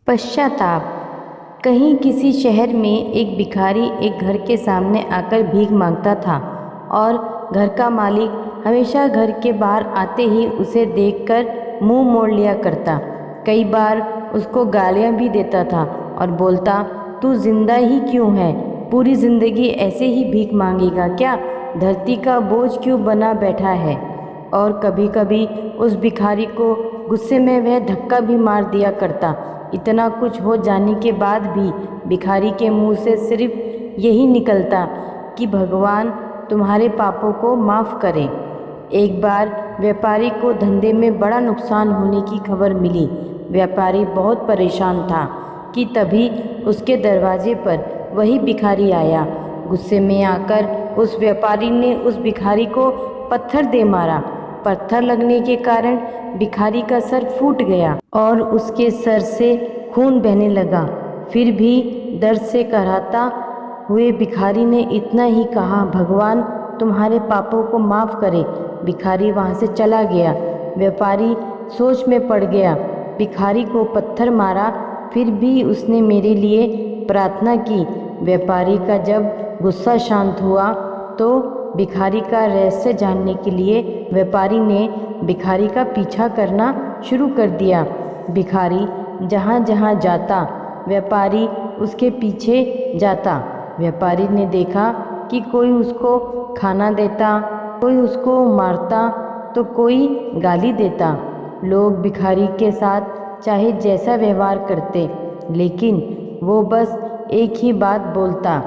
पश्चाताप। कहीं किसी शहर में एक भिखारी एक घर के सामने आकर भीख मांगता था और घर का मालिक हमेशा घर के बाहर आते ही उसे देखकर मुंह मोड़ लिया करता। कई बार उसको गालियां भी देता था और बोलता, तू जिंदा ही क्यों है? पूरी जिंदगी ऐसे ही भीख मांगेगा क्या? धरती का बोझ क्यों बना बैठा है? और कभी कभी उस भिखारी को गुस्से में वह धक्का भी मार दिया करता। इतना कुछ हो जाने के बाद भी भिखारी के मुंह से सिर्फ यही निकलता कि भगवान तुम्हारे पापों को माफ़ करे। एक बार व्यापारी को धंधे में बड़ा नुकसान होने की खबर मिली। व्यापारी बहुत परेशान था कि तभी उसके दरवाजे पर वही भिखारी आया। गुस्से में आकर उस व्यापारी ने उस भिखारी को पत्थर दे मारा। पत्थर लगने के कारण भिखारी का सर फूट गया और उसके सर से खून बहने लगा। फिर भी दर्द से कराहता हुए भिखारी ने इतना ही कहा, भगवान तुम्हारे पापों को माफ़ करे। भिखारी वहाँ से चला गया। व्यापारी सोच में पड़ गया। भिखारी को पत्थर मारा, फिर भी उसने मेरे लिए प्रार्थना की। व्यापारी का जब गुस्सा शांत हुआ तो भिखारी का रहस्य जानने के लिए व्यापारी ने भिखारी का पीछा करना शुरू कर दिया। भिखारी जहाँ जहाँ जाता व्यापारी उसके पीछे जाता। व्यापारी ने देखा कि कोई उसको खाना देता, कोई उसको मारता तो कोई गाली देता। लोग भिखारी के साथ चाहे जैसा व्यवहार करते, लेकिन वो बस एक ही बात बोलता,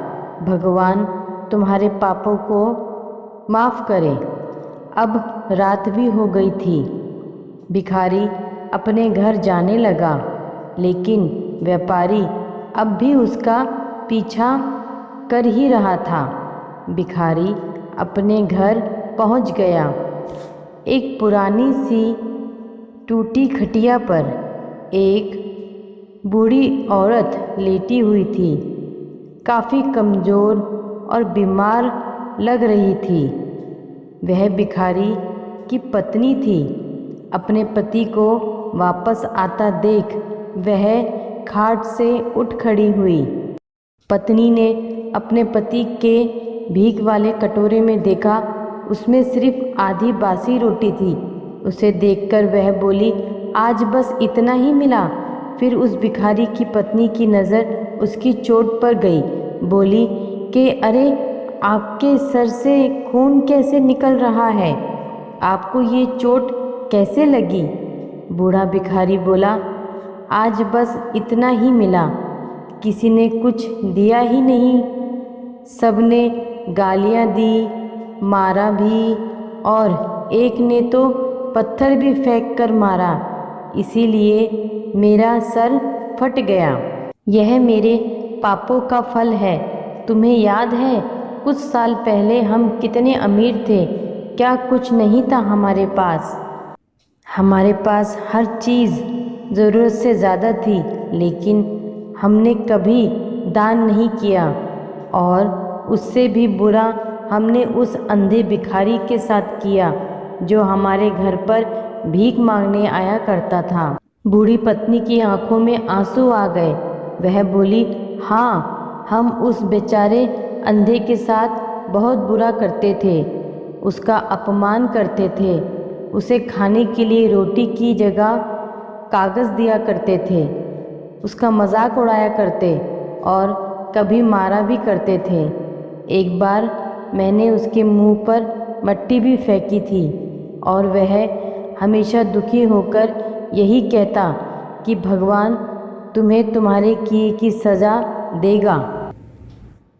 भगवान तुम्हारे पापों को माफ़ करे। अब रात भी हो गई थी। भिखारी अपने घर जाने लगा, लेकिन व्यापारी अब भी उसका पीछा कर ही रहा था। भिखारी अपने घर पहुंच गया। एक पुरानी सी टूटी खटिया पर एक बूढ़ी औरत लेटी हुई थी। काफ़ी कमज़ोर और बीमार लग रही थी। वह भिखारी की पत्नी थी। अपने पति को वापस आता देख वह खाट से उठ खड़ी हुई। पत्नी ने अपने पति के भीख वाले कटोरे में देखा, उसमें सिर्फ आधी बासी रोटी थी। उसे देखकर वह बोली, आज बस इतना ही मिला। फिर उस भिखारी की पत्नी की नज़र उसकी चोट पर गई। बोली कि अरे, आपके सर से खून कैसे निकल रहा है? आपको ये चोट कैसे लगी? बूढ़ा भिखारी बोला, आज बस इतना ही मिला। किसी ने कुछ दिया ही नहीं। सबने गालियाँ दी, मारा भी, और एक ने तो पत्थर भी फेंक कर मारा। इसीलिए मेरा सर फट गया। यह मेरे पापों का फल है। तुम्हें याद है कुछ साल पहले हम कितने अमीर थे? क्या कुछ नहीं था हमारे पास? हमारे पास हर चीज़ ज़रूरत से ज़्यादा थी, लेकिन हमने कभी दान नहीं किया। और उससे भी बुरा हमने उस अंधे भिखारी के साथ किया जो हमारे घर पर भीख मांगने आया करता था। बूढ़ी पत्नी की आंखों में आंसू आ गए। वह बोली, हाँ, हम उस बेचारे अंधे के साथ बहुत बुरा करते थे। उसका अपमान करते थे। उसे खाने के लिए रोटी की जगह कागज़ दिया करते थे। उसका मजाक उड़ाया करते और कभी मारा भी करते थे। एक बार मैंने उसके मुंह पर मट्टी भी फेंकी थी और वह हमेशा दुखी होकर यही कहता कि भगवान तुम्हें तुम्हारे किए की सज़ा देगा।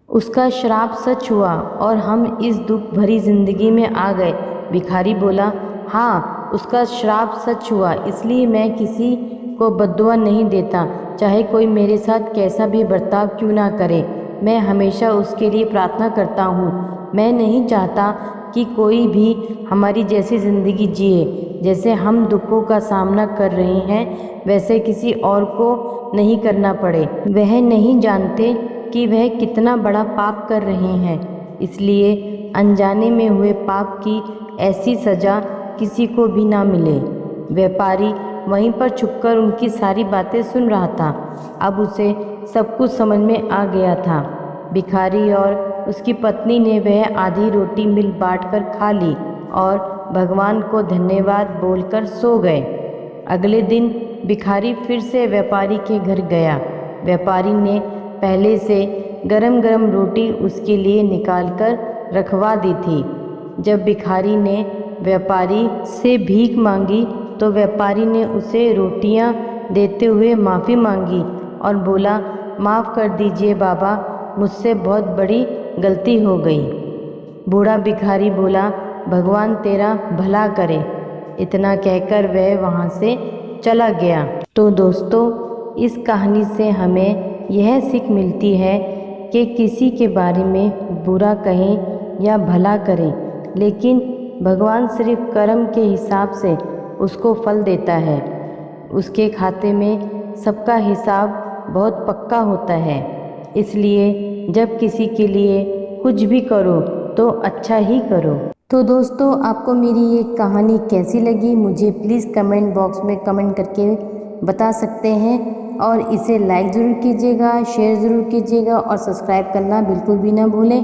उसका श्राप सच हुआ और हम इस दुख भरी जिंदगी में आ गए। भिखारी बोला, हाँ, उसका श्राप सच हुआ, इसलिए मैं किसी को बद्दुआ नहीं देता, चाहे कोई मेरे साथ कैसा भी बर्ताव क्यों ना करे। मैं हमेशा उसके लिए प्रार्थना करता हूँ। मैं नहीं चाहता कि कोई भी हमारी जैसी ज़िंदगी जिए। जैसे हम दुखों का सामना कर रहे हैं, वैसे किसी और को नहीं करना पड़े। वह नहीं जानते कि वह कितना बड़ा पाप कर रहे हैं, इसलिए अनजाने में हुए पाप की ऐसी सज़ा किसी को भी ना मिले। व्यापारी वहीं पर छुपकर उनकी सारी बातें सुन रहा था। अब उसे सब कुछ समझ में आ गया था। भिखारी और उसकी पत्नी ने वह आधी रोटी मिल बांटकर खा ली और भगवान को धन्यवाद बोलकर सो गए। अगले दिन भिखारी फिर से व्यापारी के घर गया। व्यापारी ने पहले से गरम गरम रोटी उसके लिए निकालकर रखवा दी थी। जब भिखारी ने व्यापारी से भीख मांगी तो व्यापारी ने उसे रोटियां देते हुए माफ़ी मांगी और बोला, माफ़ कर दीजिए बाबा, मुझसे बहुत बड़ी गलती हो गई। बूढ़ा भिखारी बोला, भगवान तेरा भला करे। इतना कहकर वह वहाँ से चला गया। तो दोस्तों, इस कहानी से हमें यह सीख मिलती है कि किसी के बारे में बुरा कहें या भला करें, लेकिन भगवान सिर्फ कर्म के हिसाब से उसको फल देता है। उसके खाते में सबका हिसाब बहुत पक्का होता है। इसलिए जब किसी के लिए कुछ भी करो तो अच्छा ही करो। तो दोस्तों, आपको मेरी ये कहानी कैसी लगी मुझे प्लीज़ कमेंट बॉक्स में कमेंट करके बता सकते हैं। और इसे लाइक ज़रूर कीजिएगा, शेयर ज़रूर कीजिएगा और सब्सक्राइब करना बिल्कुल भी ना भूलें।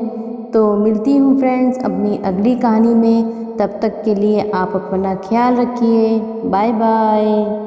तो मिलती हूँ फ्रेंड्स अपनी अगली कहानी में। तब तक के लिए आप अपना ख्याल रखिए। Bye bye.